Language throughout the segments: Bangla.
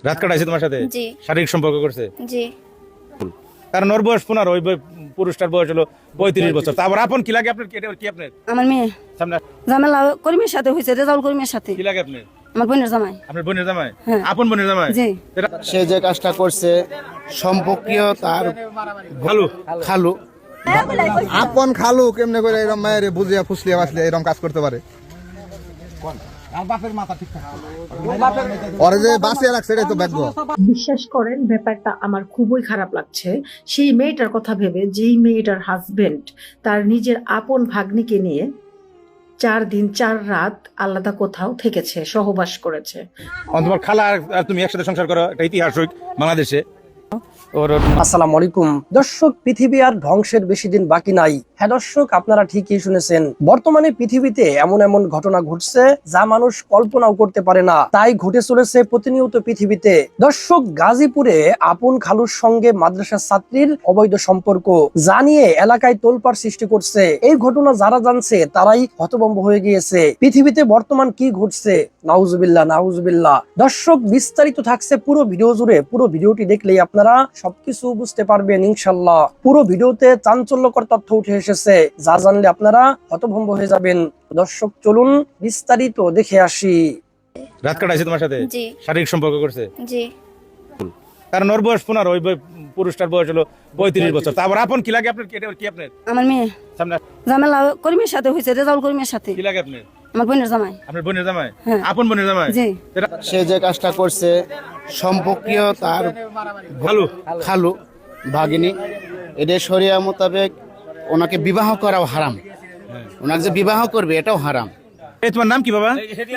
রাত কাটাইছে তোমার সাথে? জি। শারীরিক সম্পর্ক করছে? জি। কারণ ওর বয়স 15, ওই পুরুষটার বয়স হলো 35 বছর। তারপর আপন কি লাগে আপনার? কি আপনার? আমার মেয়ে সামনে জামেলা করিমের সাথে হয়েছে, রেজাউল করিমের সাথে। কি লাগে আপনার? আমার বোনের জামাই। আপনার বোনের জামাই? হ্যাঁ। আপন বোনের জামাই? জি। সে যে কাজটা করছে সম্পর্কীয় তার ভালো খালু আপন খালু কেমনে করে এরকম মায়ের বুঝিয়া ফুসলিয়া বাসলিয়া এরকম কাজ করতে পারে? ওরে যে বাঁচিয়ে রাখছে এটাই তো ভাগ্য। বিশ্বাস করেন ব্যাপারটা আমার খুবই খারাপ লাগছে সেই মেয়েটার কথা ভেবে, যেই মেয়েটার হাজবেন্ড তার নিজের আপন ভাগ্নিকে নিয়ে 4 দিন 4 রাত আলাদা কোথাও থেকেছে, সহবাস করেছে। তোমার খালা আর তুমি একসাথে সংসার করো, এটা ইতিহাস বাংলাদেশে। আসসালামু আলাইকুম দর্শক, পৃথিবী আর ধ্বংসের বেশি দিন বাকি নাই। হ্যাঁ দর্শক, আপনারা ঠিকই শুনেছেন, বর্তমানে পৃথিবীতে এমন এমন ঘটনা ঘটছে যা মানুষ কল্পনাও করতে পারে না, তাই ঘটে চলেছে প্রতিনিয়ত পৃথিবীতে। দর্শক, গাজীপুরে আপন খালুর সঙ্গে মাদ্রাসার ছাত্রীর অবৈধ সম্পর্ক, যা নিয়ে এলাকায় তোলপাড় সৃষ্টি করছে। এই ঘটনা যারা জানছে তারাই হতভম্ব হয়ে গিয়েছে। পৃথিবীতে বর্তমান কি ঘটছে, নাউজুবিল্লাহ নাউজুবিল্লাহ। দর্শক, বিস্তারিত থাকছে পুরো ভিডিও জুড়ে। পুরো ভিডিওটি দেখলেই আপনারা সবকিছু বুঝতে পারবেন ইনশাল্লাহ। পুরো ভিডিওতে চাঞ্চল্যকর তথ্য উঠে এসেছে, যা জানলে আপনারা হতভম্ব হয়ে যাবেন। দর্শক, চলুন বিস্তারিত দেখে আসি। রাত কাটাইছে তোমার সাথে? জি। শারীরিক সম্পর্ক করছে? জি। কারণ ওর বয়স 15, ওই পুরুষটার বয়স হলো 35 বছর। তারপর আপন কি লাগে আপনার? কি আপনার? আমার মেয়ে সামনে জামেলা করিমের সাথে হয়েছে, রেজাউল করিমের সাথে। কি লাগে আপনার? আমার বোনের জামাই। আপনার বোনের জামাই? হ্যাঁ। আপন বোনের জামাই? জি। সে যে কাজটা করছে সম্পর্কীয় তার ভালো খালু ভাগিনী, এটা শরিয়া মোতাবেক ওনাকে বিবাহ করাও হারাম। ওনাকে যে বিবাহ করবে এটাও হারাম। এই তোমার নাম কি বাবা?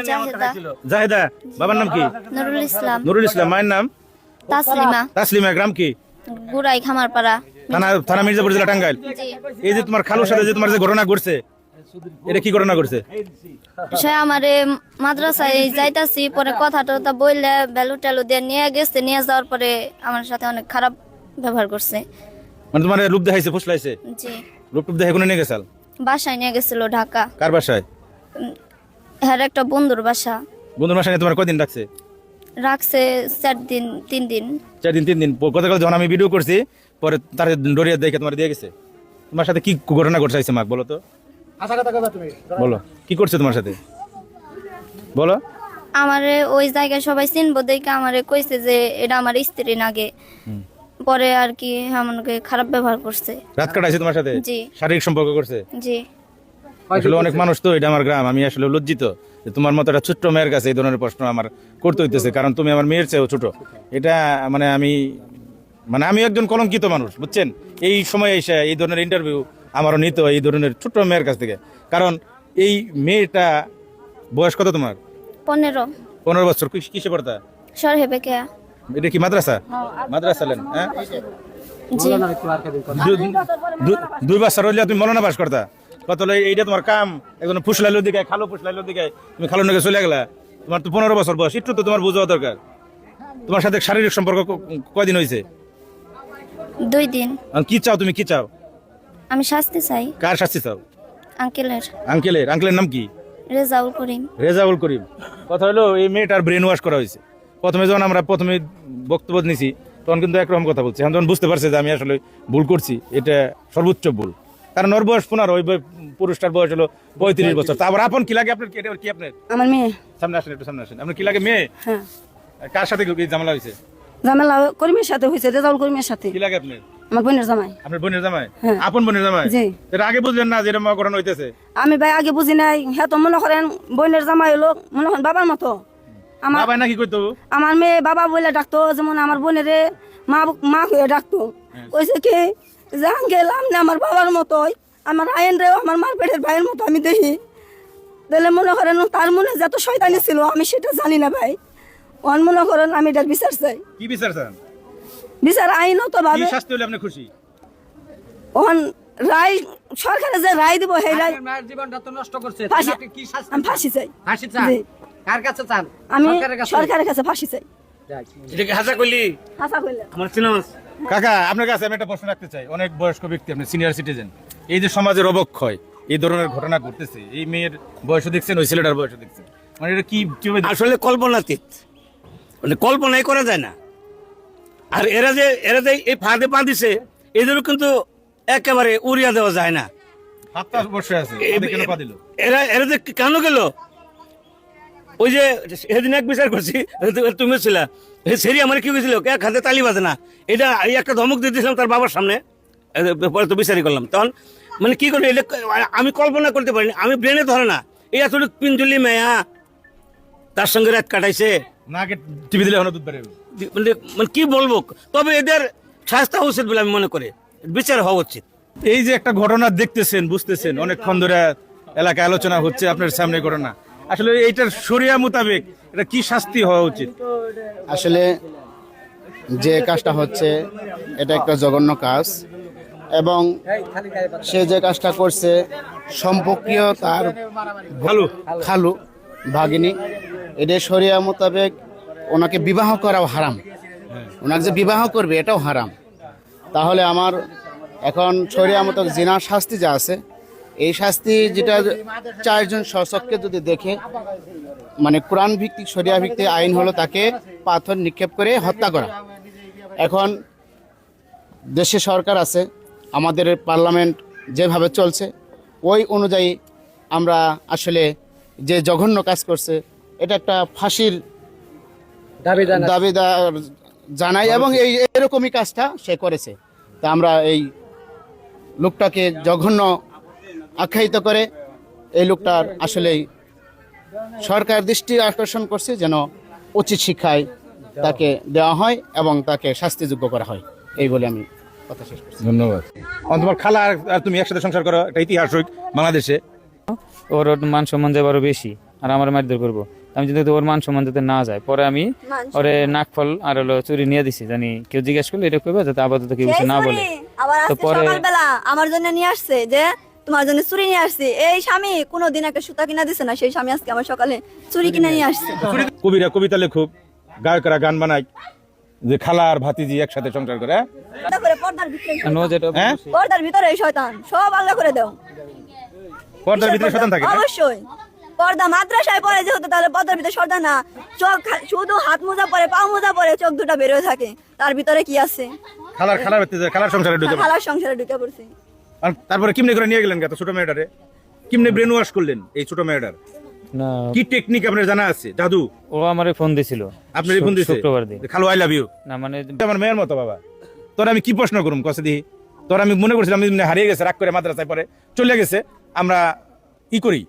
জাহেদা। জাহেদা। বাবার নাম কি? নুরুল ইসলাম। নুরুল ইসলাম। মায়ের নাম? তাসলিমা। তাসলিমা। গ্রাম কি? গুড়াই খামারপাড়া। থানা মির্জাপুর জেলা, টাঙ্গাইল। জি। এই যে তোমার খালুর সাথে যে তোমার যে ঘটনা ঘটছে, এটা কি ঘটনা ঘটছে? সে আমারে মাদ্রাসায় যাইতাছি, পরে কথা টথা বললে বেলু টেলু দিয়ে নিয়ে গেছে, নিয়ে যাওয়ার পরে আমার সাথে অনেক খারাপ ব্যবহার করছে। মানে তোমার রূপ দেখাইছে, ফুসলাইছে? জি। রূপ দেখে কোনো নিয়ে গেছাল? বাসায় নিয়ে গেছিল ঢাকা। কার বাসায়? হ্যাঁ, একটা বন্ধুর বাসা। বন্ধুর বাসায় নিয়ে তোমার কদিন রাখছে? রাখছে 4 দিন 3 দিন। 4 দিন 3 দিন। গতকাল যখন আমি ভিডিও করছি, পরে তার ডরিয়া দেখে তোমার দিয়ে গেছে। তোমার সাথে কি ঘটনা ঘটছে মাক বলো তো? বলো কি করছে তোমার সাথে, বলো। আমারে ওই জায়গায় সবাই চিনবো দেখে আমারে কইছে যে এটা আমার স্ত্রী নাগে। পরে আর কি আমাকে খারাপ ব্যবহার করছে। রাত কাটাইছে তোমার সাথে? জি। শারীরিক সম্পর্ক করছে? জি। আসলে অনেক মানুষ তো, এটা আমার গ্রাম, আমি আসলে লজ্জিত যে তোমার মতো একটা ছোট্ট মেয়ের কাছে এই ধরনের প্রশ্ন আমার করতে হইতেছে, কারণ তুমি আমার মেয়ের চেয়েও ছোট। এটা আমি একজন কলঙ্কিত মানুষ, বুঝছেন? এই সময় এসে এই ধরনের ইন্টারভিউ আমারও নিত এই ধরনের ছোট্ট মেয়ের কাছ থেকে। কারণ এই মেয়েটা বয়স কত তোমার? 15 বছর। কিসে পড়তা? সরহে বেকে। এটা কি মাদ্রাসা? মাদ্রাসা লেন? হ্যাঁ। জি। 2 বছর হইলে তুমি মৌলানা পাস করতা। কত এইটা তোমার কাম? একজন ফুসলাইলো দিকে, খালো ফুসলাইলো দিকে, তুমি খালো নাকি চলে গেলা। তোমার তো 15 বছর বয়স, একটু তো তোমার বোঝা দরকার। তোমার সাথে শারীরিক সম্পর্ক কয়দিন হয়েছে? 2 দিন। কি চাও তুমি, কি চাও? আমি শাস্তি চাই কার শাস্তি চাও? আঙ্কেলের। আঙ্কেলের নাম কি? রেজাউল করিম। রেজাউল করিম। কথা হলো এই মেয়েটার ব্রেন ওয়াশ করা হয়েছে। যখন আমরা বক্তব্য নিছি, তখন কিন্তু একরকম কথা বলছি। এখন যখন বুঝতে পারছে যে আমি আসলে ভুল করছি, এটা সর্বোচ্চ ভুল। কারণ ওর বয়স 15, ওই পুরুষটার বয়স হলো 35 বছর। তারপর আপন কি লাগে আপনার? কি আপনার? আমার মেয়ে। সামনে আসেন, একটু সামনে আসেন। আপনার কি লাগে? মেয়ে? হ্যাঁ। কার সাথে ঝামেলা হয়েছে? জামেলা করিমের সাথে হয়েছে, রেজাউল করিমের সাথে। কি লাগে আপনার? আমার বোনের জামাই। আপনার বোনের জামাই? হ্যাঁ। আপন বোনের জামাই? জি। এটা আগে বুঝলেন না যে এরকম ঘটনা হইতেছে? আমি ভাই আগে বুঝি নাই। হ্যাঁ, তো মনে করেন বোনের জামাই হলো মনে করেন বাবার মতো। আমার বাবা নাকি কইতো? আমার মেয়ে বাবা বলে ডাকতো, যেমন আমার বোনের মা হয়ে ডাকতো। কইছে কি যে আঙ্কেল আপনি আমার বাবার মতোই, আমার আইন রেও আমার মার পেটের ভাইয়ের মতো আমি দেখি। তাহলে মনে করেন তার মনে যত শয়তানি ছিল আমি সেটা জানি না ভাই। অন মনে করেন আমি এটার বিচার চাই। কি বিচার চান? বিচার আইনত কি ভাবে। শাস্তি হলে আপনি খুশি? অন রায় সরকারে যে রায় দিব সেই রায়। মায়ের জীবনটা তো নষ্ট করছে, ফাঁসি- আপনি কি শাস্তি আমি ফাঁসি চাই। ফাঁসি চান? জি। কার কাছে চান? আমি সরকারের কাছে? সরকারের কাছে ফাঁসি চাই। এটাকে হাসা করলি আশা কইলে আমার সিনেমা। কাকা, আপনার কাছে আমি একটা প্রশ্ন রাখতে চাই। অনেক বয়স্ক ব্যক্তি, আপনি সিনিয়র সিটিজেন। এই যে সমাজের অবক্ষয়, এই ধরনের ঘটনা ঘটতেছে, এই মেয়ের বয়সও দেখছেন, ওই ছেলেটার বয়সও দেখছেন, মানে এটা কিভাবে? আসলে কল্পনাতীত। মানে কল্পনাই করা যায় না। আর এরা যে এই ফাঁদে পা দিছে, এদের কিন্তু একেবারে উড়িয়ে দেওয়া যায় না। হাতটা বসে আছে কেন পা দিল? এরা যে কেন গেল, ওই যে সেদিন এক বিচার করছি, তুমি ছিল সেরি আমার কি হয়েছিল, এক হাতে তালি বাজে না, এটা এই একটা ধমক দিয়ে দিয়েছিলাম তার বাবার সামনে, পরে তো বিচারই করলাম। তখন মানে কি করবে, আমি কল্পনা করতে পারিনি, আমি ব্রেনে ধরে না, এই এত পিঞ্জলি মেয়া তার সঙ্গে রাত কাটাইছে, নাকে টিভি দিলে হলো দুধ বেরোবে। মানে কি বলবো, তবে এদের শাস্তি হওয়া উচিত বলে আমি মনে করি, বিচার হওয়া উচিত। এই যে একটা ঘটনা দেখতেছেন, বুঝতেছেন, অনেকক্ষণ ধরে এলাকায় আলোচনা হচ্ছে আপনার সামনে ঘটনা, আসলে এইটার শরিয়া মোতাবেক এটা কি শাস্তি হওয়া উচিত? আসলে যে কাজটা হচ্ছে এটা একটা জঘন্য কাজ, এবং সে যে কাজটা করছে সম্পর্কীয় তার খালু ভাগিনী, এটা শরিয়া মোতাবেক ওনাকে বিবাহ করাও হারাম। ওনাকে যে বিবাহ করবে এটাও হারাম। তাহলে আমার এখন শরিয়া মোতাবেক জিনার শাস্তি যা আছে, এই শাস্তি যেটা 4 জন শাসককে যদি দেখে, মানে কোরআন ভিত্তিক শরিয়া ভিত্তিক আইন হলো তাকে পাথর নিক্ষেপ করে হত্যা করা। এখন দেশে সরকার আছে, আমাদের পার্লামেন্ট যেভাবে চলছে ওই অনুযায়ী আমরা আসলে যে জঘন্য কাজ করছে এটা একটা ফাঁসির দাবি জানাই, এবং এই এরকমই কাজটা সে করেছে। তা আমরা এই লোকটাকে জঘন্য আখ্যায়িত করে এই লোকটার আসলেই সরকার দৃষ্টি আকর্ষণ করছে যেন উচিত শিক্ষায় তাকে দেওয়া হয় এবং তাকে শাস্তিযোগ্য করা হয়, এই বলে আমি কথা শেষ করছি। ধন্যবাদ। তোমার খালা আর তুমি একসাথে সংসার করো, এটা ইতিহাস বাংলাদেশে। ওর মান সম্মান যাবে আরো বেশি, আর আমার মারধর করবো। আমি যদি ওর মান সম্মান যাতে না যায়, পরে আমি ওরে নাকফল আর হলো চুরি নিয়ে দিছি, জানি কেউ জিজ্ঞেস করলে এটা করবে যাতে আপাতত কেউ কিছু না বলে। তো পরে সকালবেলা আমার জন্য নিয়ে আসছে যে তোমার জন্য চুরি নিয়ে আসছি, এই স্বামী কোনোদিন একটা সুতা কিনা দিছে না, সেই স্বামী আজকে আমার সকালে চুরি কিনে নিয়ে আসছে। কবিরা কবিতা লেখক, গায়করা গান বানায় যে খালা আর ভাতিজি একসাথে সংসার করে। পর্দার ভিতরে এই শয়তান সব আল্লাহ করে দাও। পর্দার ভিতরে শয়তান থাকে? অবশ্যই। পর্দা মাদ্রাসায় পড়ে যেহেতু, তাহলে পর্দার ভিতরে শয়তান না, চোখ শুধু হাত মোজা পরে, পা মোজা পরে, চোখ দুটা বের হয়ে থাকে, তার ভিতরে কি আছে? খালার সংসারে ঢুকে খালার সংসারে ঢুকে পড়ছে। আর তারপরে কিমনে করে নিয়ে গেলেন এত ছোট মেয়েটারে, কিমনে ব্রেন ওয়াশ করলেন এই ছোট মেয়েটার? না, কি টেকনিক আপনার জানা আছে? জাদু? ও আমারে ফোন দিছিল, আপনারই ফোন দিছে শুক্রবার দিন। খালু আই লাভ ইউ। না মানে আমার মেয়ের মতো বাবা, তোর আমি কি প্রশ্ন করুম কসে দিই? তোর আমি মনে করছিলাম হারিয়ে গেছে, রাগ করে মাদ্রাসায় পরে চলে গেছে, আমরা ই করি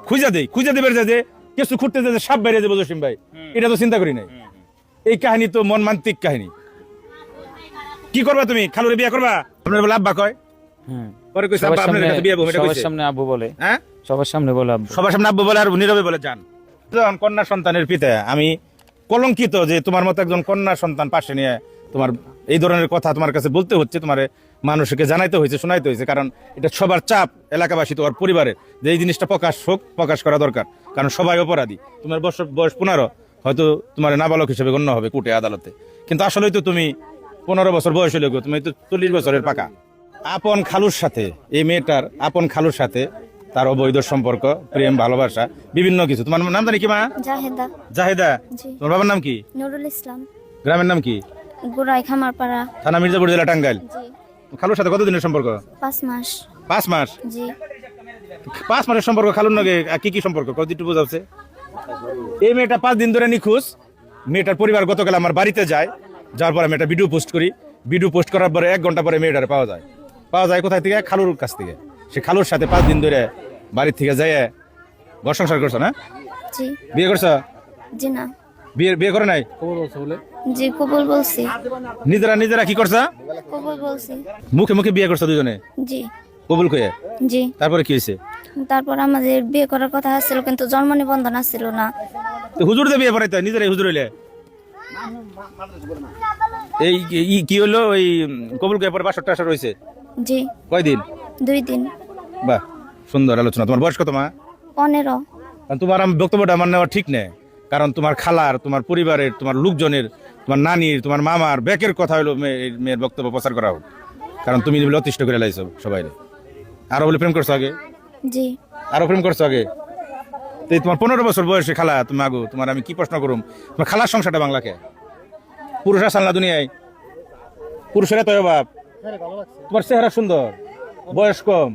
খুঁজা দেবের যে কিছু খুঁড়তে যে সাপ বাইরে যাবো জসিম ভাই, এটা তো চিন্তা করি নাই। এই কাহিনী তো মনমান্তিক কাহিনী। কি করবা তুমি? খালুরে বিয়ে করবা? আপনার বলে আব্বা কয়, পরে কইছে আব্বা আপনার কাছে বিয়ে হবে, এটা সবার কইছে। সামনে আব্বু বলে, হ্যাঁ সবার সামনে বলে আব্বু, সবার সামনে আব্বু বলে আর নীরবে বলে যান। যখন কন্যা সন্তানের পিতা, আমি কলঙ্কিত যে তোমার মতো একজন কন্যা সন্তান পাশে নিয়ে তোমার এই ধরনের কথা তোমার কাছে বলতে হচ্ছে, তোমার মানুষকে জানাইতে হয়েছে, শোনাইতে হয়েছে, কারণ এটা সবার চাপ, এলাকাবাসী, তোমার পরিবারের, যে এই জিনিসটা প্রকাশ করা দরকার, কারণ সবাই অপরাধী। তোমার বয়স 15, হয়তো তোমার নাবালক হিসেবে গণ্য হবে কোর্টে আদালতে, কিন্তু আসলেই তো তুমি 15 বছর বয়স হলে তুমি তো 40 বছরের পাকা। আপন খালুর সাথে, এই মেয়েটার আপন খালুর সাথে তার অবৈধ সম্পর্ক, প্রেম, ভালোবাসা, বিভিন্ন কিছু। তোমার নাম জানি কি মা? জাহেদা। জাহেদা? তোমার বাবার নাম কি? নুরুল ইসলাম। গ্রামের নাম কি? গুরাই খামারপাড়া, থানা মির্জাপুর, জেলা টাঙ্গাইল। জি। খালুর সাথে কতদিনের সম্পর্ক? 5 মাস। 5 মাস? জি। 5 মাসের সম্পর্ক খালুর নাকি কি কি সম্পর্ক কতটুকু বোঝাচ্ছে? এই মেয়েটা 5 দিন ধরে নিখোঁজ। মেয়েটার পরিবার গতকাল আমার বাড়িতে যায়, যাওয়ার পরে আমি একটা ভিডিও পোস্ট করি। ভিডিও পোস্ট করার পরে 1 ঘন্টা পরে মেয়েটারে পাওয়া যায় কোথায় থেকে? খালুর কাছ থেকে। সে খালুর সাথে 5 দিন ধরে বাড়ির থেকে যায় ঘর সংসার করছো না? জি। বিয়ে করছো? জি না। বিয়ে করে নাই? জি কবুল বলছি। নিজেরা কি করছো? কবুল বলছি। মুখে বিয়ে করছো দুজনে? জি। কবুল কয়ে? জি। তারপরে কি হয়েছে? তারপর আমাদের বিয়ে করার কথা ছিল, কিন্তু জন্ম নিবন্ধন ছিল না। তো হুজুর দিয়ে বিয়ে পড়াইতে হয়, নিজেরাই হুজুর হইলে। এই কি হলো ওই কবুল কয়ে পরে 62 আসর হয়েছে? জি। কয়দিন? 2 দিন। বাহ, সুন্দর আলোচনা। তোমার বয়স কত মা? 15। তোমার আমি বক্তব্যটা আমার নেওয়া ঠিক নেই, কারণ তোমার খালার, তোমার পরিবারের, তোমার লোকজনের, তোমার নানির, তোমার মামার ব্যাকের কথা হলো মেয়ের বক্তব্য প্রচার করা হোক, কারণ তুমি বলে অতিষ্ঠ করে লাইছো সবাই। আরো বলে প্রেম করছো আগে? জি। আরো প্রেম করছো আগে? তো এই তোমার 15 বছর বয়সে খালা তুমি আগো তোমার আমি কি প্রশ্ন করুম, তোমার খালার সংসারটা বাংলাকে পুরুষ আসাল না দুনিয়ায়, পুরুষেরা তো অভাব, তোমার চেহারা সুন্দর, বয়স কম,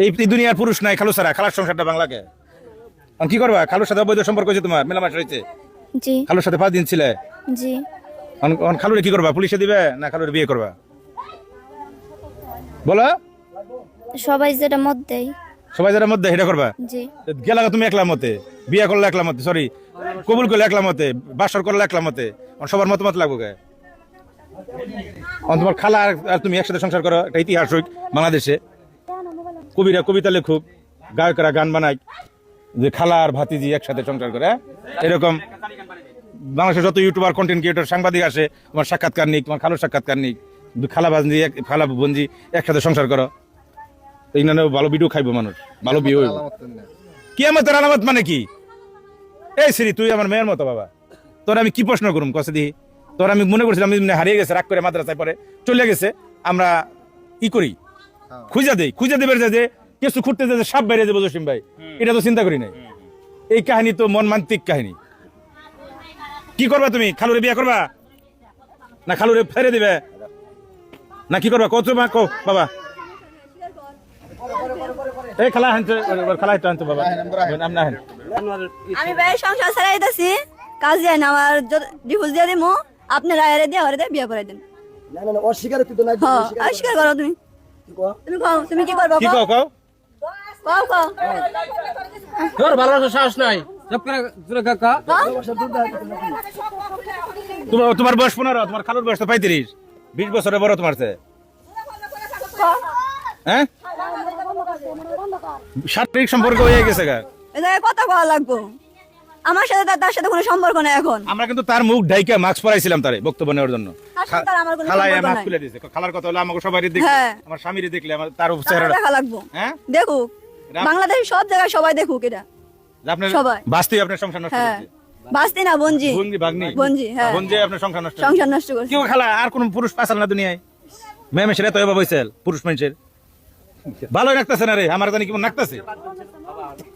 এই দুনিয়ার পুরুষ নাই খালু ছাড়া, খালার সংসারটা বাংলাকে। এখন কি করবা, খালুর সাথে অবৈধ সম্পর্ক হয়েছে তোমার, মেলামেশা হয়েছে, জি খালুর সাথে 5 দিন ছিলে, জি এখন খালুরে কি করবা, পুলিশে দিবে না খালুরে বিয়ে করবা বলো? সবাই যেটা মত দেয়। সবাই যারা মধ্যে এটা করবা, জি গেলা তুমি একলা মতে, বিয়ে করলে একলা মতে, সরি কবুল করলে একলা মতে, বাসর করলে একলা মতে, সবার মতামত লাগবো কে? তোমার খালা আর তুমি একসাথে সংসার করো, এটা ইতিহাস হোক বাংলাদেশে, কবিরা কবিতা লেখুক, গায়করা গান বানায় যে খালা আর ভাতিজি একসাথে সংসার করে, এরকম বাংলাদেশের যত ইউটিউবার কন্টেন্ট ক্রিয়েটর সাংবাদিক আসে, তোমার সাক্ষাৎকার নিক, তোমার খালুর সাক্ষাৎকার নিক, খালা বাজি খালা বঞ্জি একসাথে সংসার করো, এই না ভালো ভিডিও খাইবো মানুষ, ভালো বিয়ে হইব। কি আমার তোর আলামত মানে কি? এই শ্রী তুই আমার মেয়ের মতো বাবা, তোর আমি কি প্রশ্ন করুম কষে দিই? তোর আমি মনে করছিলাম হারিয়ে গেছে, রাগ করে মাদ্রাসায় পরে চলে গেছে, আমরা ই করি খুঁজা দেই, খুঁজা দেবে যে কিছু খুঁজতে যে সাপ বেরিয়ে যাবো জসিম ভাই, এটা তো চিন্তা করি নাই। এই কাহিনী তো মনমান্তিক কাহিনী। কি করবা তুমি, খালুরে বিয়ে করবা না খালুরে ফেরে দিবে না কি করবা? কত কো বাবা, এই খালা হানতে খালা হানতে বাবা নাম না। আমি ভাই সংসার ছাড়াই দিছি, কাজ যায় না, আমার ডিভোর্স দিয়ে দিমু, আপনি রায়ের দিয়ে ঘরে বিয়ে করে দেন। অস্বীকার তুই নাই, হ্যাঁ আবিষ্কার করো তুমি, তুমি কও তুমি কি করবা? কি কও কও কও কও তোর ভালোবাসা সাহস নাই, তোমার বয়স 15, তোমার খালুর বয়স তো 35, 20 বছরের বড় তোমার চেয়ে। হ্যাঁ শারীরিক সম্পর্ক হয়ে গেছে গা, এই জায়গায় কথা কওয়া লাগবো, আমার সাথে তার সাথে কোনো সম্পর্ক নেই এখন। আমরা কিন্তু তার মুখ ঢাইকা মাস্ক পরাইছিলাম তারে বক্তব্য নেওয়ার জন্য, তার সাথে তার আমার কোনো খালায় সম্পর্ক মাস্ক নাই। খুলে দিয়েছে। খালার কথা হলো আমাকে সবাই দেখলে, হ্যাঁ। আমার স্বামীরে দেখলে আমার তার তার চেহারা, দেখা লাগবো, হ্যাঁ দেখুক বাংলাদেশ সব জায়গায় সবাই দেখুক এটা। আপনার সবাই। বাস্তি আপনার সংসার নষ্ট হ্যাঁ করছে, বাস্তি না বঞ্জি, বঞ্জি ভাগ্নি বঞ্জি, হ্যাঁ বঞ্জি আপনার সংসার নষ্ট সংসার নষ্ট করছে। কেউ খালা আর কোন পুরুষ পাসাল না দুনিয়ায়, মেয়ে মেশে তো এবার বইছেল পুরুষ মানুষের ভালো রাখতেছে না রে, আমার জানি কেমন রাখতেছে,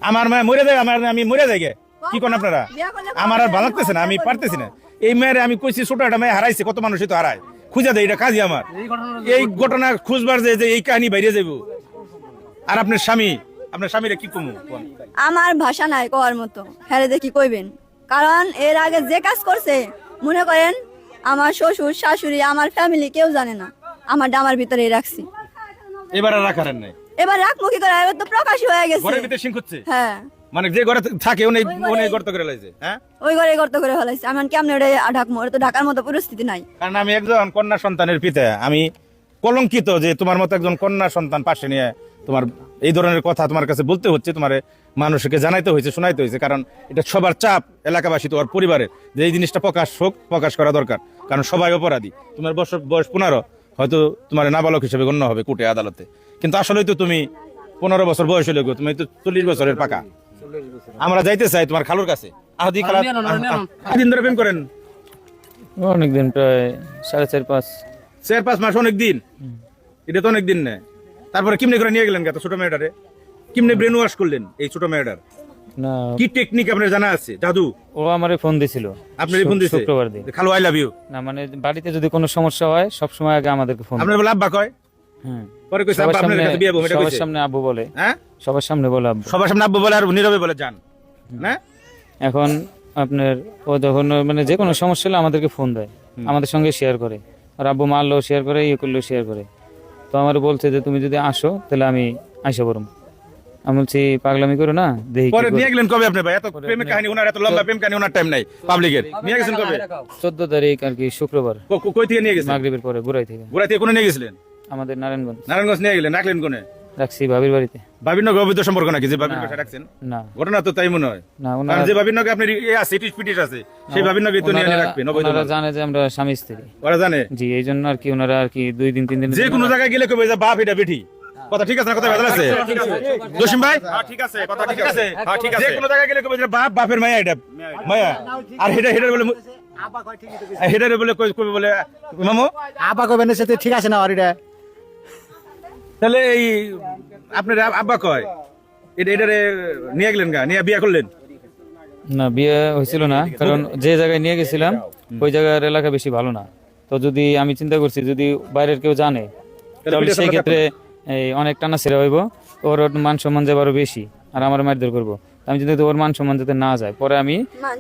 আমার মেয়ে মরে যায়, আমার আমি মরে যাই গে, কি কোন আপনারা, আমার আর ভালো লাগতেছে না, আমি পারতেছি না। এই মেয়ের আমি কইছি ছোট একটা মেয়ে হারাইছে, কত মানুষই তো হারায়, খুঁজা দেয়, এটা কাজই আমার। এই ঘটনা খুঁজবার যে এই কাহিনী বাইরে যাইব, আর আপনার স্বামীরে কি কমু? আমার ভাষা নাই কওয়ার মতো, হ্যাঁ দেখি কইবেন, কারণ এর আগে যে কাজ করছে মনে করেন আমার শ্বশুর শাশুড়ি আমার ফ্যামিলি কেউ জানে না, আমার ডামার ভিতরেই রাখছি। এবার আর রাখার নাই, এবার রাখবো কি করে, এবার তো প্রকাশ হয়ে গেছে। ঘরের ভিতরে সিং হচ্ছে, হ্যাঁ মানে যে ঘরে থাকে উনি গর্ত করে লাইছে, হ্যাঁ ওই ঘরে গর্ত করে ফেলাইছে, আমি কেমন ওটা ঢাকবো, ওটা তো ঢাকার মতো পরিস্থিতি নাই। কারণ আমি একজন কন্যা সন্তানের পিতা, আমি কলঙ্কিত যে তোমার মতো একজন কন্যা সন্তান পাশে নিয়ে তোমার এই ধরনের কথা তোমার কাছে বলতে হচ্ছে, তোমার মানুষকে জানাইতে হয়েছে, শোনাইতে হয়েছে, কারণ এটা সবার চাপ, এলাকাবাসী তোমার পরিবারের, যে এই জিনিসটা প্রকাশ করা দরকার, কারণ সবাই অপরাধী। তোমার বয়স 15, হয়তো তোমার নাবালক হিসেবে গণ্য হবে কোর্টে আদালতে, কিন্তু আসলেই তো তুমি 15 বছর বয়স হলে তুমি তো 40 বছরের পাকা। আমরা যাইতে চাই তোমার খালুর কাছে, আহদি খালা দিন ধরে প্রেম করেন, অনেকদিন, প্রায় 4.5 4-5 মাস, অনেক দিন, এটা তো অনেক দিন না। তারপরে কিমনে করে নিয়ে গেলেন এত ছোট মেয়েটারে, কিমনে ব্রেন ওয়াশ করলেন এই ছোট মেয়েটার, না কি টেকনিক আপনার জানা আছে? জাদু? ও আমারে ফোন দিছিল, আপনার ফোন দিছে শুক্রবার দিন। খালু আই লাভ ইউ, না মানে বাড়িতে যদি কোনো সমস্যা হয় সব সময় আগে আমাদেরকে ফোন আপনার বলে আব্বা কয়, হ্যাঁ পরে কইছে সবার আব্বা আপনার সামনে, কাছে বিয়ে বউ, এটা সবার কইছে, সামনে আব্বু বলে, হ্যাঁ সবার সামনে বলে আব্বু, সবার সামনে আব্বু বলে আর নীরবে বলে জান না। এখন আপনার ও যখন মানে যে কোনো সমস্যা হলে আমাদেরকে ফোন দেয়, আমাদের সঙ্গে শেয়ার করে, আর আব্বু মারলেও শেয়ার করে, ইয়ে করলেও শেয়ার করে। তো আমার বলছে যে তুমি যদি আসো তাহলে আমি আইসা পড়ম। আমি বলছি পাগলামি করো না, দেখি পরে নিয়ে গেলেন কবে আপনি ভাই? এত প্রেমের কাহিনী ওনার, এত লম্বা প্রেম কাহিনী ওনার টাইম নাই পাবলিকের, নিয়ে গেছেন কবে? 14 তারিখ আর কি, শুক্রবার, কই থেকে নিয়ে গেছেন? মাগরিবের পরে, বুড়াই থেকে। গোড়া থেকে কোনে নিয়ে গেছিলেন? আমাদের নারায়ণগঞ্জ। নারায়ণগঞ্জ নিয়ে গেলেন, রাখলেন কোনে? রাখছি ভাবির বাড়িতে। ভাবির নগে অবৈধ সম্পর্ক নাকি যে ভাবির বাসায় রাখছেন? না ঘটনা তো তাই মনে হয়, না, কারণ ওনারা যে ভাবির নগে আপনি আছে ইটিস পিটিস আছে, সেই ভাবির নগে তো নিয়ে রাখবেন অবৈধ। ওনারা জানে যে আমরা স্বামী স্ত্রী, ওরা জানে, জি, এই জন্য আর কি ওনারা আর কি 2 দিন 3 দিন যে কোনো জায়গায় গেলে কবে যে বাপ এটা বেটি, কথা ঠিক আছে না? কথা ভেজাল আছে জসিম ভাই? ঠিক আছে, কথা ঠিক আছে, ঠিক আছে। যে কোনো জায়গায় গেলে কবে যে বাপের মায়া, এটা মায়া, আর হেডার বলে হেডার বলে কবে বলে মামু আব্বা কবেন সাথে ঠিক আছে না? আর এটা তাহলে এই আপনার আব্বা কয় এটারে নিয়ে গেলেন গা, নিয়ে বিয়ে করলেন? না, বিয়ে হয়েছিল না, কারণ যে জায়গায় নিয়ে গেছিলাম ওই জায়গার এলাকা বেশি ভালো না। তো যদি আমি চিন্তা করছি যদি বাইরের কেউ জানে তাহলে সেই ক্ষেত্রে এই অনেক টানা ছেড়ে হইব, ওর মান সম্মান যাবে আরো বেশি, আর আমার মারধর করবো। আমি চিন্তা করছি ওর মান সম্মান যাতে না যায়, পরে আমি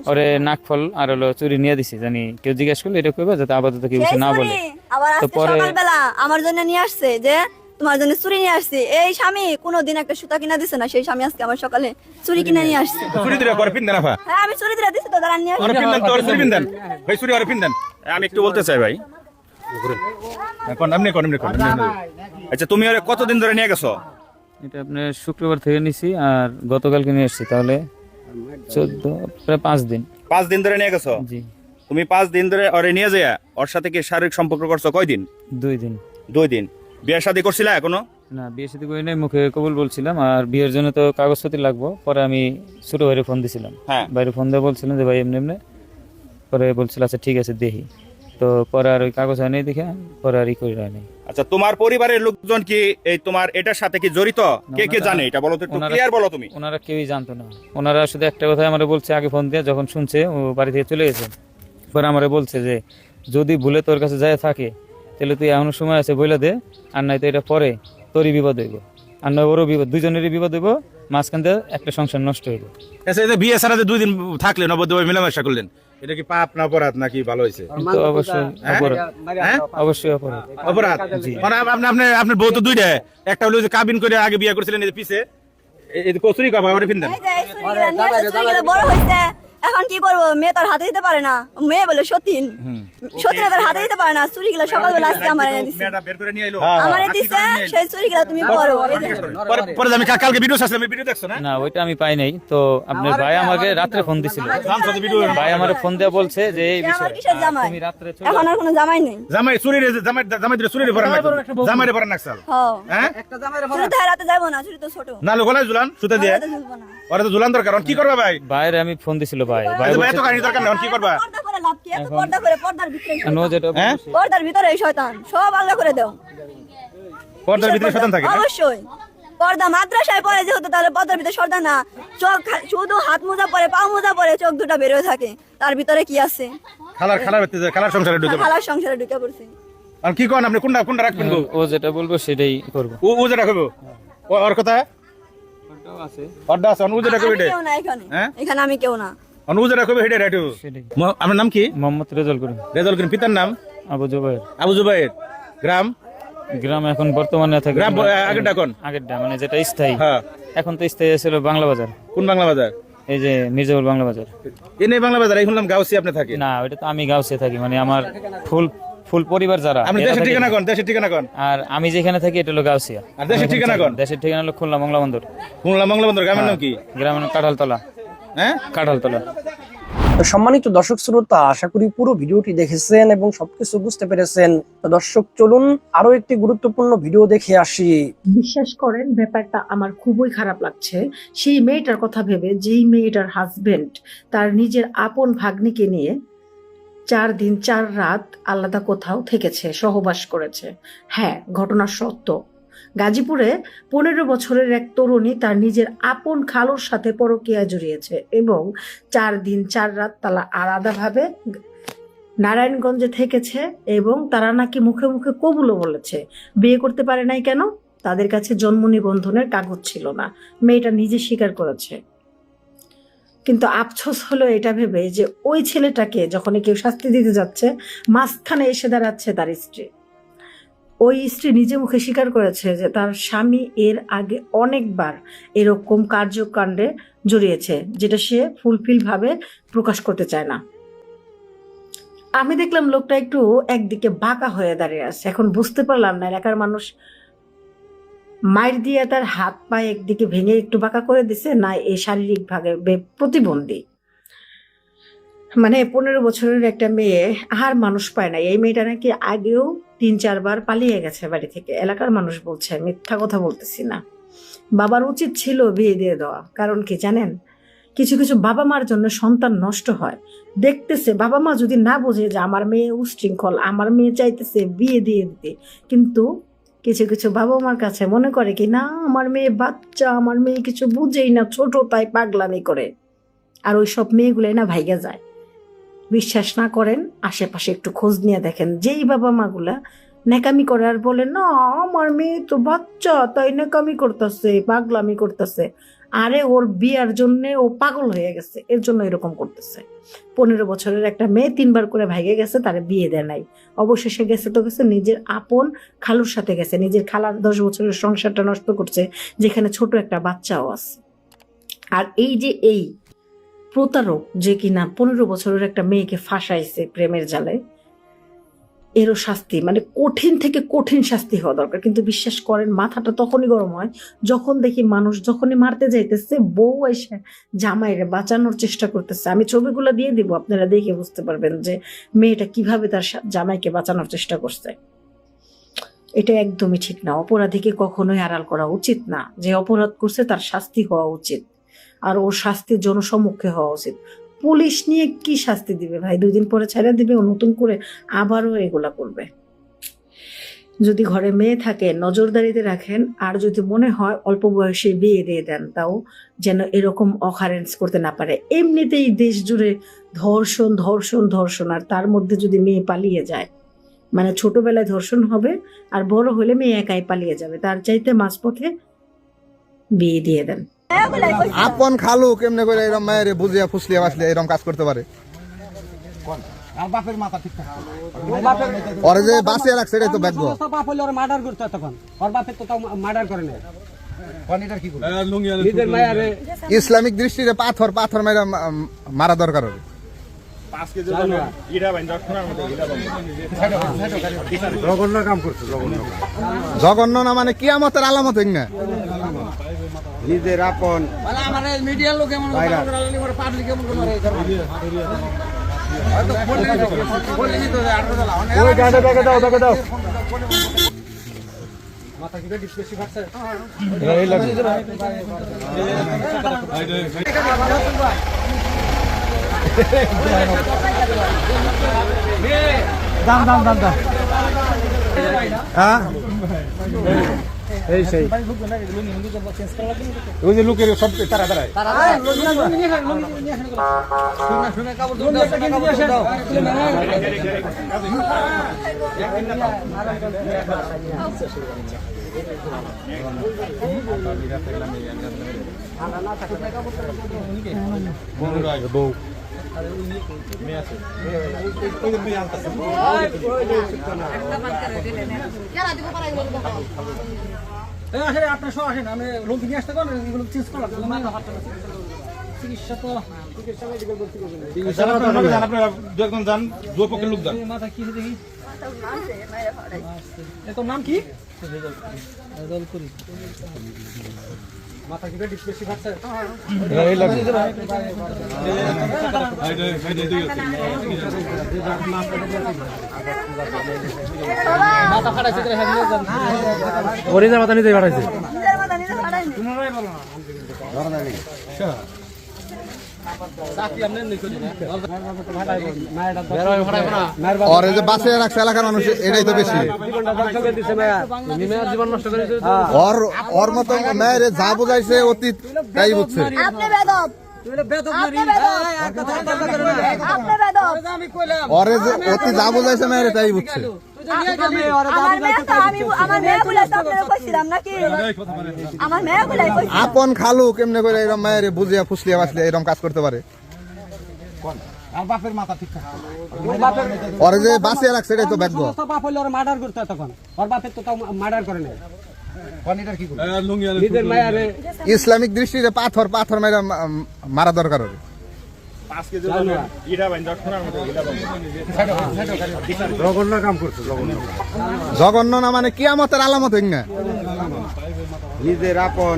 ওরে নাকফল আর হলো চুরি নিয়ে দিছি, জানি কেউ জিজ্ঞেস করলে এটা করবে যাতে আপাতত কেউ কিছু না বলে। আবার তো আজকে পরে সকালবেলা আমার জন্য নিয়ে আসছে যে তোমার জন্য চুরি নিয়ে আসছি। এই স্বামী কোনোদিন একটা সুতা কিনা দিছে না, সেই স্বামী আজকে আমার সকালে চুরি কিনে নিয়ে আসছে। চুরি দিলে করে পিন দেন আপা, হ্যাঁ আমি চুরি দিলে দিছি তো, দাঁড়ান নিয়ে ওরে পিন দেন তো, ওরে চুরি পিন দেন ভাই, চুরি ওরে পিন দেন। আমি একটু বলতে চাই ভাই। এখন আপনি কোন আচ্ছা, তুমি ওরে কতদিন ধরে নিয়ে গেছো? এটা আপনার শুক্রবার থেকে নিছি আর গতকালকে নিয়ে এসছি, তাহলে 14 প্রায় 5 দিন। 5 দিন ধরে নিয়ে গেছো? জি। তুমি 5 দিন ধরে ওরে নিয়ে যাইয়া ওর সাথে কি শারীরিক সম্পর্ক করছো কয়দিন? 2 দিন। 2 দিন। বিয়ে শাদী করছিলা এখনো? না, বিয়ে সাথে করি নাই, মুখে কবুল বলছিলাম। আর বিয়ের জন্য তো কাগজপত্র লাগবো, পরে আমি ছোট ভাইরে ফোন দিছিলাম। হ্যাঁ। বাইরে ফোন দিয়ে বলছিলাম যে ভাই এমনি এমনি, পরে বলছিল আচ্ছা ঠিক আছে দেখি। তো পরে আর ওই কাগজ হয়নি দেখে পরে আর ই করি হয়নি। আচ্ছা, তোমার পরিবারের লোকজন কি এই তোমার এটার সাথে কি জড়িত? কে কে জানে এটা বলো তো, একটু ক্লিয়ার বলো তুমি। ওনারা কেউই জানতো না, ওনারা শুধু একটা কথা আমারে বলছে আগে ফোন দিয়ে, যখন শুনছে ও বাড়ি থেকে চলে গেছে, পরে আমারে বলছে যে যদি ভুলে তোর কাছে যায় থাকে তাহলে তুই এখনো সময় আছে বইলা দে, আর নাই তো এটা পরে তোরই বিপদ হইব, আর নয় ওরও বিপদ, দুজনেরই বিপদ হইব, মাঝখান দিয়ে একটা সংসার নষ্ট হইব। আচ্ছা, এই যে বিয়ে ছাড়া যে 2 দিন থাকলেন, নবদ্বীপে মেলামেশা করলেন, এটা কি পাপ না অপরাধ নাকি ভালো হয়েছে? তো অবশ্যই অপরাধ, হ্যাঁ অবশ্যই অপরাধ। অপরাধ। মানে আপনার বউ তো 2টা, একটা হলো যে কাবিন করে আগে বিয়ে করছিলেন, এই যে পিছে এই যে কচুরি কাবা ওরে পিন দেন। এই যে এই চুরিগুলা নিয়ে আসছে, চুরিগুলা বড় হয়েছে, এখন কি করবো? মেয়ে তার হাতে দিতে পারে না, মেয়ে বলে সতীন, সতীন তার হাতে দিতে পারে না। চুরিগুলা সকালবেলা আজকে আমার এনে দিছে, মেয়েটা বের করে নিয়ে এলো। আমার দিছে, সেই চুরিগুলা তুমি পরো। পরে আমি কালকে ভিডিও আসলাম, ভিডিও দেখছো না? না, ওইটা আমি পাই নাই। তো আপনার ভাই আমাকে রাত্রে ফোন দিছিল, ভাই আমার ফোন দিয়ে বলছে যে এই আমার বিষয় কিসের জামাই? তুমি রাত্রে চলে এখন আর কোনো জামাই নেই। জামাই চুরি জামাই দিলে চুরি ভরা না, জামাইরে ভরা নাকসাল। হ্যাঁ, চুরি তো রাতে যাবো না, চুরি তো ছোট। না লোকলাই ঝুলান সুতা দিয়ে, রাতে ঝুলবো না। ওরা তো ঝুলান দরকার। কি করবা ভাই? ভাইয়ের আমি ফোন দিছিল, ভাই ভাই এত কাহিনী দরকার না, কি করবা? পর্দা করে লাভ কি? এত পর্দা করে পর্দার ভিতরে এই নো শয়তান। যেটা হ্যাঁ, পর্দার ভিতরে এই শয়তান, সব আল্লাহ করে দাও। পর্দার ভিতরে শয়তান থাকে না? অবশ্যই পর্দা মাদ্রাসায় পড়ে যেহেতু, তাহলে পর্দার ভিতরে সর্দা না। চোখ শুধু হাত মোজা পরে, পা মোজা পরে, চোখ দুটা বেরোয় থাকে, তার ভিতরে কি আছে? খালার সংসারে ঢুকে খালার সংসারে ঢুকে পড়ছে। আর কি কোন আপনি কোনটা রাখবেন গো? ও যেটা বলবো সেটাই করবো। ও যেটা কইবো ওর কথা অর্ডার আছে, ও যেটা কইবে আমি কেউ না এখানে, হ্যাঁ? এখানে আমি কেউ না। ও যেটা কইবে হেডে রাইটু। সেটাই। আপনার নাম কি? মোহাম্মদ রেজাল করিম। রেজাল করিম। পিতার নাম? আবু জুবাইর। আবু জুবাইর। গ্রাম? গ্রাম এখন বর্তমানে থাকে গ্রাম আগেরটা কোন? আগেরটা মানে যেটা স্থায়ী, হ্যাঁ। এখন তো স্থায়ী ছিল বাংলা বাজার। কোন বাংলা বাজার? এই যে মির্জাপুর বাংলা বাজার। এনে বাংলা বাজার, এই শুনলাম গাউসি আপনি থাকেন। না, ওইটা তো আমি গাউসে থাকি, মানে আমার ফুল পরিবার যারা। আপনি এরা দেশের থাকে- ঠিকানা কোন? দেশের ঠিকানা কোন? আর আমি যেখানে থাকি এটা হলো গাউসিয়া। আর দেশের ঠিকানা কোন? দেশের ঠিকানা হলো খুলনা মংলা বন্দর। খুলনা মংলা বন্দর। গ্রামের নাম কি? গ্রামের নাম কাঁঠালতলা। হ্যাঁ, কাঁঠালতলা। তো সম্মানিত দর্শক শ্রোতা, আশা করি পুরো ভিডিওটি দেখেছেন এবং সবকিছু বুঝতে পেরেছেন। তো দর্শক চলুন আরো একটি গুরুত্বপূর্ণ ভিডিও দেখে আসি। বিশ্বাস করেন ব্যাপারটা আমার খুবই খারাপ লাগছে সেই মেয়েটার কথা ভেবে, যেই মেয়েটার হাজবেন্ড তার নিজের আপন ভাগ্নিকে নিয়ে 4 দিন 4 রাত আলাদা কোথাও থেকেছে, সহবাস করেছে। হ্যাঁ, ঘটনা সত্য। গাজীপুরে 15 বছরের এক তরুণী তার নিজের আপন খালুর সাথে পরকীয়া জড়িয়েছে এবং 4 দিন 4 রাত তারা আলাদাভাবে নারায়ণগঞ্জে থেকেছে এবং তারা নাকি মুখে মুখে কবুলও বলেছে। বিয়ে করতে পারে নাই কেন? তাদের কাছে জন্ম নিবন্ধনের কাগজ ছিল না, মেয়েটা নিজে স্বীকার করেছে। কিন্তু আফসোস হলো এটা ভেবে যে ওই ছেলেটাকে যখনই কেউ শাস্তি দিতে যাচ্ছে, মাঝখানে এসে দাঁড়াচ্ছে তার স্ত্রী। ওই স্ত্রী নিজে মুখে স্বীকার করেছে যে তার স্বামী এর আগে অনেকবার এরকম কার্যকাণ্ডে জড়িয়েছে, যেটা সে ফুলফিল ভাবে প্রকাশ করতে চায় না। আমি দেখলাম লোকটা একটু একদিকে বাঁকা হয়ে দাঁড়িয়ে আছে। এখন বুঝতে পারলাম না এলাকার মানুষ মাইর দিয়ে তার হাত পা একদিকে ভেঙে একটু বাঁকা করে দিছে, না এই শারীরিক ভাবে প্রতিবন্ধী। মানে 15 বছরের একটা মেয়ে আর মানুষ পায় না। এই মেয়েটা নাকি আগেও 3-4 বার পালিয়ে গেছে বাড়ি থেকে, এলাকার মানুষ বলছে, মিথ্যা কথা বলতেছি না। বাবার উচিত ছিল বিয়ে দিয়ে দেওয়া। কারণ কি জানেন, কিছু কিছু বাবা মার জন্য সন্তান নষ্ট হয়। দেখতেছে বাবা মা যদি না বোঝে যে আমার মেয়ে উশৃঙ্খল, আমার মেয়ে চাইতেছে বিয়ে দিয়ে দিতে, কিন্তু কিছু কিছু বাবা মার কাছে মনে করে কি না আমার মেয়ে বাচ্চা, আমার মেয়ে কিছু বুঝেই না, ছোট তাই পাগলামি করে। আর ওই সব মেয়েগুলোই না ভাইগা যায়। বিশ্বাস না করেন, আশেপাশে একটু খোঁজ নিয়ে দেখেন, যেই বাবা মাগুলা নেকামি করে আর বলে না আমার মেয়ে তো বাচ্চা তাই নেকামি করতেছে, পাগলামি করতেছে, আরে ওর বিয়ার জন্য ও পাগল হয়ে গেছে, এর জন্য এরকম করতেছে। 15 বছরের একটা মেয়ে 3 বার করে ভাইগে গেছে, তারে বিয়ে দেয় নাই, অবশেষে গেছে তো গেছে, নিজের আপন খালুর সাথে গেছে, নিজের খালার 10 বছরের সংসারটা নষ্ট করছে, যেখানে ছোট একটা বাচ্চাও আছে। আর এই যে এই প্রতারক যে কিনা 15 বছরের একটা মেয়েকে ফাঁসাইছে প্রেমের জালে, এরও শাস্তি মানে কঠিন থেকে কঠিন শাস্তি হওয়া দরকার। কিন্তু বিশ্বাস করেন মাথাটা তখনই গরম হয় যখন দেখি মানুষ যখনই মারতে যাইতেছে বউ এসে জামাইরে বাঁচানোর চেষ্টা করতেছে। আমি ছবিগুলো দিয়ে দিব, আপনারা দেখে বুঝতে পারবেন যে মেয়েটা কিভাবে তার জামাইকে বাঁচানোর চেষ্টা করছে। এটা একদমই ঠিক না, অপরাধীকে কখনোই আড়াল করা উচিত না। যে অপরাধ করছে তার শাস্তি হওয়া উচিত, আর ওর শাস্তির জনসম্মুখে হওয়া উচিত। পুলিশ নিয়ে কি শাস্তি দিবে ভাই? 2 দিন পরে ছেড়ে দিবে, ও নতুন করে আবারও এগুলা করবে। যদি ঘরে মেয়ে থাকে নজরদারিতে রাখেন, আর যদি মনে হয় অল্প বয়সে বিয়ে দিয়ে দেন, তাও যেন এরকম অকারেন্স করতে না পারে। এমনিতেই দেশ জুড়ে ধর্ষণ ধর্ষণ ধর্ষণ, আর তার মধ্যে যদি মেয়ে পালিয়ে যায়, মানে ছোটবেলায় ধর্ষণ হবে আর বড় হলে মেয়ে একাই পালিয়ে যাবে, তার চাইতে মাঝপথে বিয়ে দিয়ে দেন। আপন খালু কেমনে করে এরকম মায়ের বুঝিয়া ফুসলিয়া বাসলিয়া এরকম কাজ করতে পারে? ওরে যে বাঁচিয়ে রাখছে এটাই তো ভাগ্য। ইসলামিক দৃষ্টিতে পাথর পাথর মেরে মারা দরকার হবে। জঘন্য না মানে কিয়ামতের আলামত হইন না। নিজের আপন এই সেই ওই যে লোকের সব তারা দাঁড়ায় বউ আপনার সব আসেন, আমি লোক নিয়ে আসতে পারেন, এগুলো চেঞ্জ করলাম চিকিৎসা তো একদম যান দুই পক্ষের লোক যান। মাথা কি দেখি তোর নাম কি? মাথা কি বেশি খাচ্ছে? মাথা ফাটাইছে মাথা নিজে ফাটাইছে। ওরে যে বাঁচিয়ে রাখছে এলাকার মানুষ এটাই তো বেশি। ওর মতো মেয়ের যা বুঝাইছে অতীত তাই বুঝছে। ওরে যে অতীত যা বুঝাইছে মেয়ের তাই বুঝছে। আপন খালু কেমনে করে এরকম মায়ের বুঝিয়া ফুসলিয়া বাসলিয়া এরকম কাজ করতে পারে? ওরে যে বাঁচিয়ে রাখছে এটাই তো ভাগ্য। মার্ডার করতে তখন ওর বাপের তো মার্ডার করে না। ইসলামিক দৃষ্টিতে পাথর পাথর মেরে মারা দরকার হবে। জঘন্য না মানে কিয়ামতের আলামত হইন না। নিজের আপন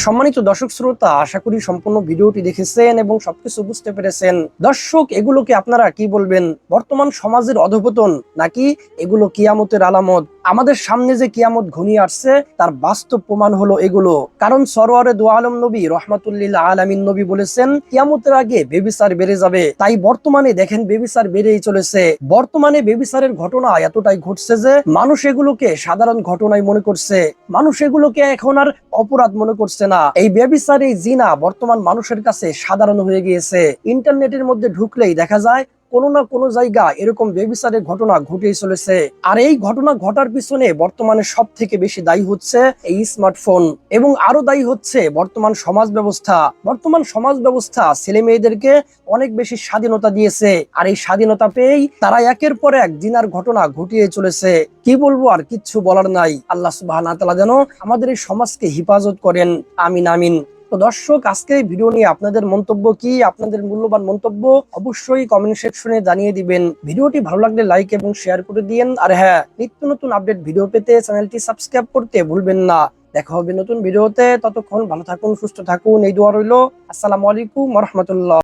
সম্মানিত দর্শক শ্রোতা, আশা করি সম্পূর্ণ ভিডিওটি দেখেছেন এবং সবকিছু বুঝতে পেরেছেন। দর্শক, এগুলোকে আপনারা কি বলবেন? বর্তমান সমাজের অধঃপতন নাকি এগুলো কিয়ামতের আলামত? আমাদের সামনে যে কিয়ামত ঘনিয়ে আসছে তার বাস্তব প্রমাণ হলো এগুলো। কারণ সরওয়ারে দু আলম নবী রহমাতুল্লিল আলামিন নবী বলেছেন কিয়ামতের আগে বেবিচার বেড়ে যাবে। তাই বর্তমানে দেখেন বেবিচার বেড়েই চলেছে। বর্তমানে বেবিচারের ঘটনা এতটাই ঘটছে যে মানুষ এগুলোকে সাধারণ ঘটনাই মনে করছে, মানুষ এগুলোকে এখন আর অপরাধ মনে করছে না। এই বেবিচার, এই জিনা বর্তমান মানুষের কাছে সাধারণ হয়ে গিয়েছে। ইন্টারনেটের মধ্যে ঢুকলেই দেখা যায় কোনো না কোনো জায়গা এরকম বেবিচারের ঘটনা ঘটেই চলেছে। আর এই ঘটনা ঘটার পিছনে বর্তমানে সব থেকে বেশি দায়ী হচ্ছে এই স্মার্টফোন, এবং আরো দায়ী হচ্ছে বর্তমান সমাজ ব্যবস্থা। বর্তমান সমাজ ব্যবস্থা ছেলে মেয়েদেরকে অনেক বেশি স্বাধীনতা দিয়েছে, আর এই স্বাধীনতা পেয়েই তারা একের পর এক জিনার ঘটনা ঘটিয়ে চলেছে। কি বলবো, আর কিচ্ছু বলার নাই। আল্লাহ সুবহানাহু ওয়া তাআলা যেন আমাদের এই সমাজকে হিফাজত করেন, আমিন আমিন। তো দর্শক, আজকে এই ভিডিও নিয়ে আপনাদের মন্তব্য কি? আপনাদের মূল্যবান মন্তব্য অবশ্যই কমেন্ট সেকশনে জানিয়ে দিবেন। ভিডিওটি ভালো লাগলে লাইক এবং শেয়ার করে দিয়েন। আর হ্যাঁ, নিত্য নতুন আপডেট ভিডিও পেতে চ্যানেলটি সাবস্ক্রাইব করতে ভুলবেন না। দেখা হবে নতুন ভিডিওতে, ততক্ষণ ভালো থাকুন, সুস্থ থাকুন, এই দোয়া রইল। আসসালামু আলাইকুম ওয়া রাহমাতুল্লাহ।